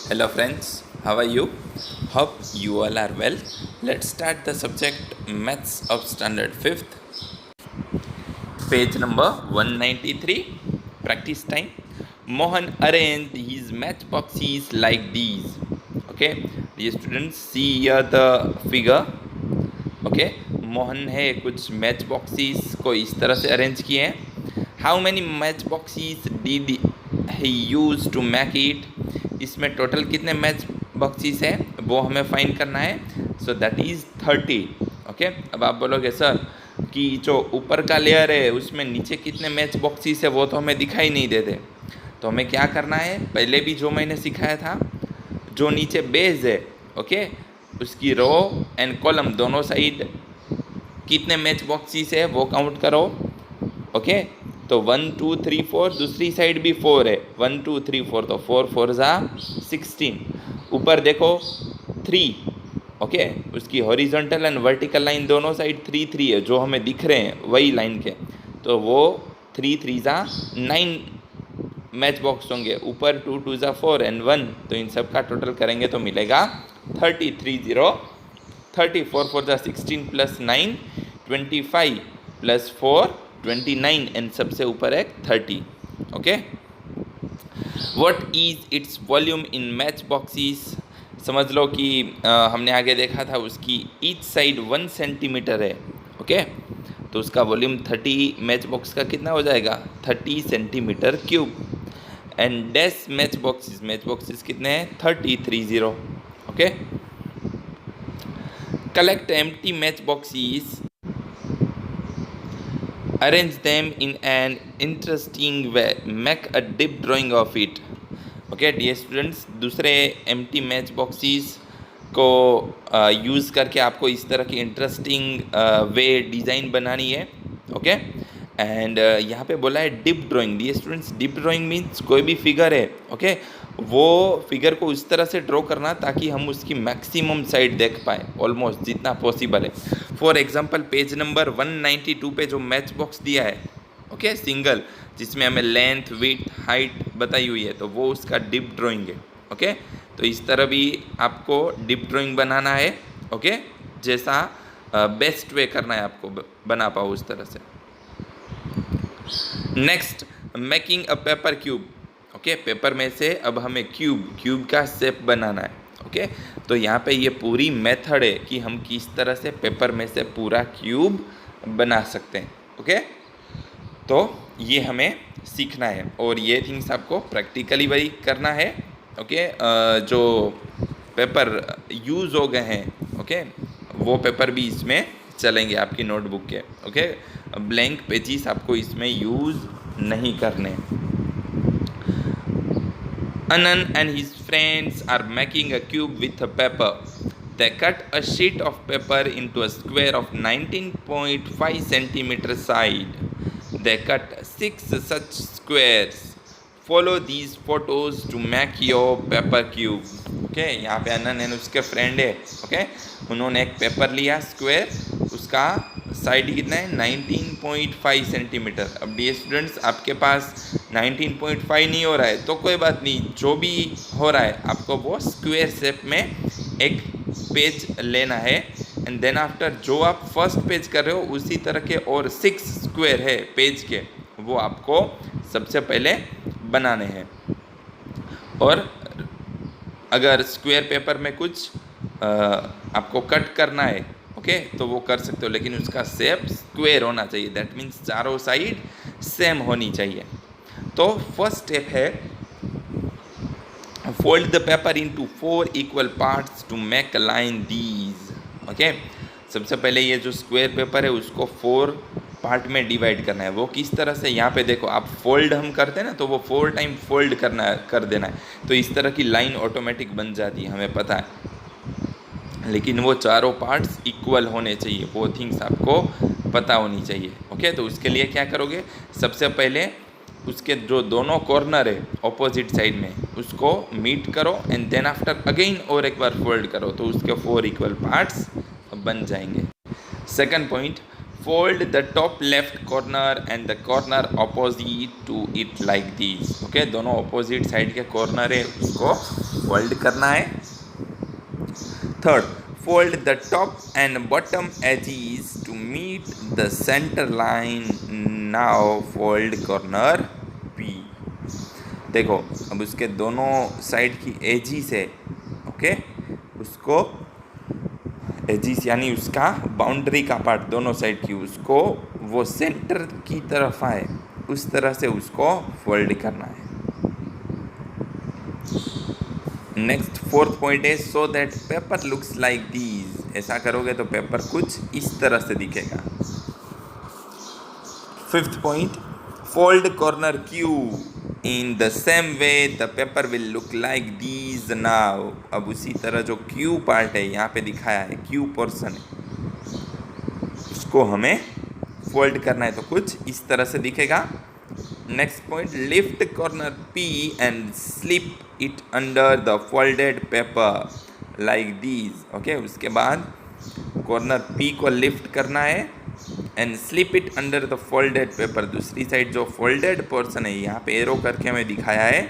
Hello friends, how are you? Hope you all are well. Let's start the subject Maths of Standard 5th. Page number 193. Practice time. Mohan arranged his matchboxes like these. Okay, dear students, see here the figure. Okay, Mohan है कुछ match boxes को इस तरह से arrange किए हैं. How many match boxes did he use to make it. इसमें total कितने मैच बॉक्सेस है वो हमें फाइंड करना है. So that is 30. ओके, अब आप बोलोगे सर कि जो ऊपर का लेयर है उसमें नीचे कितने मैच बॉक्सेस है वो तो हमें दिखाई नहीं देते. तो हमें क्या करना है, पहले भी जो मैंने सिखाया था, जो नीचे बेस है ओके, उसकी रो एंड कॉलम दोनों साइड कितने मैच बॉक्सेस है वो काउंट करो. ओके, तो 1 2 3 4, दूसरी साइड भी 4 है. 1 2 3 4, तो 4 4 ज़ा 16. ऊपर देखो 3. ओके, उसकी हॉरिजॉन्टल एंड वर्टिकल लाइन दोनों साइड 3 3 है, जो हमें दिख रहे हैं वही लाइन के. तो वो 3 3 ज़ा 9 मैच बॉक्स होंगे. ऊपर 2 2 ज़ा 4 एंड 1, तो इन सब का टोटल करेंगे तो मिलेगा 30 30. 4 4 ज़ा 16 प्लस 9 25 प्लस 4 29 एंड सबसे ऊपर है 30. Okay, what is its volume in match boxes. समझ लो कि हमने आगे देखा था उसकी ईच साइड 1 सेंटीमीटर है. ओके, तो उसका वॉल्यूम 30 मैच बॉक्स का कितना हो जाएगा, 30 centimetre cube. And dash match boxes कितने हैं, 30. Okay, collect empty matchboxes, arrange them in an interesting way, make a deep drawing of it. Okay dear students, दूसरे एम्प्टी मैच बॉक्सेस को use करके आपको इस तरह की इंटरेस्टिंग वे डिज़ाइन बनानी है. ओके, एंड यहाँ पे बोला है deep drawing. Dear students, deep drawing means कोई भी फिगर है ओके, वो फिगर को उस तरह से ड्रॉ करना ताकि हम उसकी मैक्सिमम साइड देख पाए, ऑलमोस्ट जितना पॉसिबल है. फॉर एग्जांपल पेज नंबर 192 पे जो मैच बॉक्स दिया है ओके, सिंगल, जिसमें हमें लेंथ विड्थ हाइट बताई हुई है, तो वो उसका डिप ड्राइंग है. ओके, तो इस तरह भी आपको डिप ड्राइंग बनाना है. ओके, जैसा बेस्ट वे करना है आपको बना पाओ उस तरह से. Next, making a paper cube. Okay, paper में से अब हमें क्यूब का शेप बनाना है. ओके, तो यहाँ पे ये पूरी मेथड है कि हम किस तरह से पेपर में से पूरा क्यूब बना सकते हैं. ओके, तो ये हमें सीखना है और ये थिंग्स आपको प्रैक्टिकली वही करना है. ओके, जो पेपर यूज़ हो गए हैं ओके, वो पेपर भी इसमें चलेंगे आपकी नोटबुक के. ओके, ब्लैंक पेजेस आपको इसमें यूज़ नहीं करने. Anand and his friends are making a cube with a paper. They cut a sheet of paper into a square of 19.5 centimeter side. They cut 6 such squares. Follow these photos to make your paper cube. Okay, यहाँ पे अनन and उसके friend है. Okay, उन्होंने एक paper लिया square, उसका side कितना है 19.5 सेंटीमीटर. अब डियर स्टूडेंट्स, आपके पास 19.5 नहीं हो रहा है तो कोई बात नहीं, जो भी हो रहा है आपको वो स्क्वायर शेप में एक पेज लेना है. एंड देन आफ्टर जो आप फर्स्ट पेज कर रहे हो उसी तरह के और 6 स्क्वायर है पेज के, वो आपको सबसे पहले बनाने हैं. और अगर स्क्वायर पेपर में कुछ आपको कट करना है ओके, तो वो कर सकते हो, लेकिन उसका शेप स्क्वायर होना चाहिए. दैट मीन्स चारों साइड सेम होनी चाहिए. तो फर्स्ट स्टेप है fold the paper into 4 equal parts to make a line these. Okay, सबसे पहले ये जो स्क्वायर पेपर है उसको 4 पार्ट में डिवाइड करना है. वो किस तरह से, यहाँ पे देखो, आप फोल्ड हम करते हैं ना, तो वो 4 टाइम फोल्ड कर देना है, तो इस तरह की लाइन ऑटोमेटिक बन जाती है, हमें पता है. लेकिन वो चारों पार्ट्स इक्वल होने चाहिए, वो थिंग्स आपको पता होनी चाहिए. ओके, तो उसके लिए क्या करोगे, सबसे पहले उसके जो दोनों कॉर्नर है ऑपोजिट साइड में उसको मीट करो एंड देन आफ्टर अगेन और एक बार फोल्ड करो, तो उसके 4 इक्वल पार्ट्स बन जाएंगे. Second point, fold the top left corner and the corner opposite to it like this. Okay, दोनों opposite साइड के कॉर्नर है उसको फोल्ड करना है। Third, fold the top and bottom edges to meet the center line. Now fold corner P. देखो अब उसके दोनों साइड की एजिस है, ओके, उसको एजिस यानी उसका बाउंड्री का पार्ट दोनों साइड की, उसको वो सेंटर की तरफ आए उस तरह से उसको फोल्ड करना है। नेक्स्ट फोर्थ पॉइंट है so that paper looks like these. ऐसा करोगे तो पेपर कुछ इस तरह से दिखेगा। Fifth point, fold corner Q in the same way the paper will look like these now. अब उसी तरह जो क्यू पार्ट है यहाँ पे दिखाया है, क्यू पोर्शन है, उसको हमें फोल्ड करना है तो कुछ इस तरह से दिखेगा। Next point, lift corner P and slip it under the folded paper like these. Okay, उसके बाद कॉर्नर P को लिफ्ट करना है and slip it under the folded paper. दूसरी साइड जो फोल्डेड पोर्शन है यहाँ पे एरो करके हमें दिखाया है,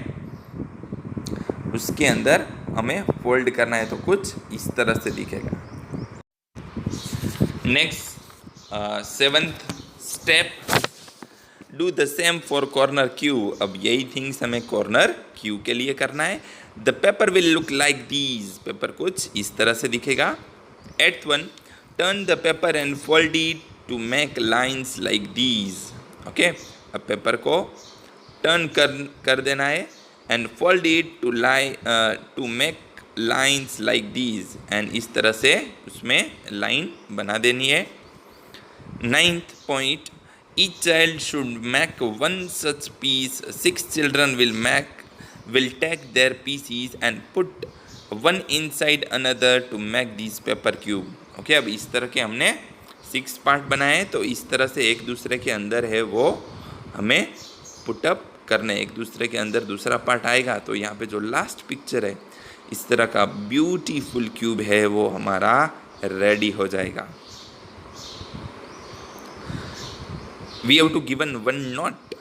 उसके अंदर हमें फोल्ड करना है तो कुछ इस तरह से दिखेगा। Next seventh step, do the same for corner Q. अब यही थिंग्स हमें कॉर्नर क्यू के लिए करना है। The paper will look like these. Paper कुछ इस तरह से दिखेगा। Eighth one, turn the paper and fold it to make lines like these. Okay, अब पेपर को टर्न कर देना है and fold it to make lines like these, and इस तरह से उसमें लाइन बना देनी है। Ninth point, each child should make one such piece. 6 children will take their pieces and put one inside another to make this paper cube. Okay, अब इस तरह के हमने 6 पार्ट बनाए, तो इस तरह से एक दूसरे के अंदर है वो हमें पुटअप करने, एक दूसरे के अंदर दूसरा पार्ट आएगा तो यहाँ पे जो लास्ट पिक्चर है इस तरह का ब्यूटीफुल क्यूब है वो हमारा रेडी हो जाएगा। We have to given one note.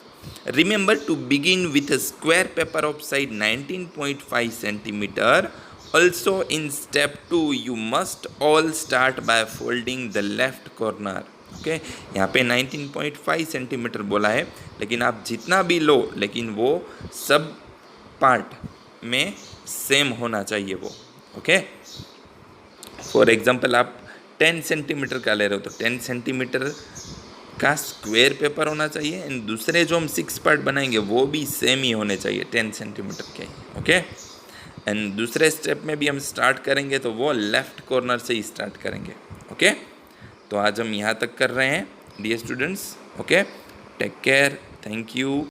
Remember to begin with a square paper of size 19.5 centimeter. Also in step 2 you must all start by folding the left corner. Okay, यहाँ पे 19.5 centimetre बोला है, लेकिन आप जितना भी लो लेकिन वो सब पार्ट में सेम होना चाहिए वो। ओके, फॉर एग्जांपल आप 10 सेंटीमीटर का ले रहे हो तो 10 सेंटीमीटर का स्क्वायर पेपर होना चाहिए, एंड दूसरे जो हम 6 पार्ट बनाएंगे वो भी सेम ही होने चाहिए 10 सेंटीमीटर के। ओके, एंड दूसरे स्टेप में भी हम स्टार्ट करेंगे तो वो लेफ्ट कॉर्नर से ही स्टार्ट करेंगे। ओके, तो आज हम यहाँ तक कर रहे हैं dear students. Okay, take care, thank you.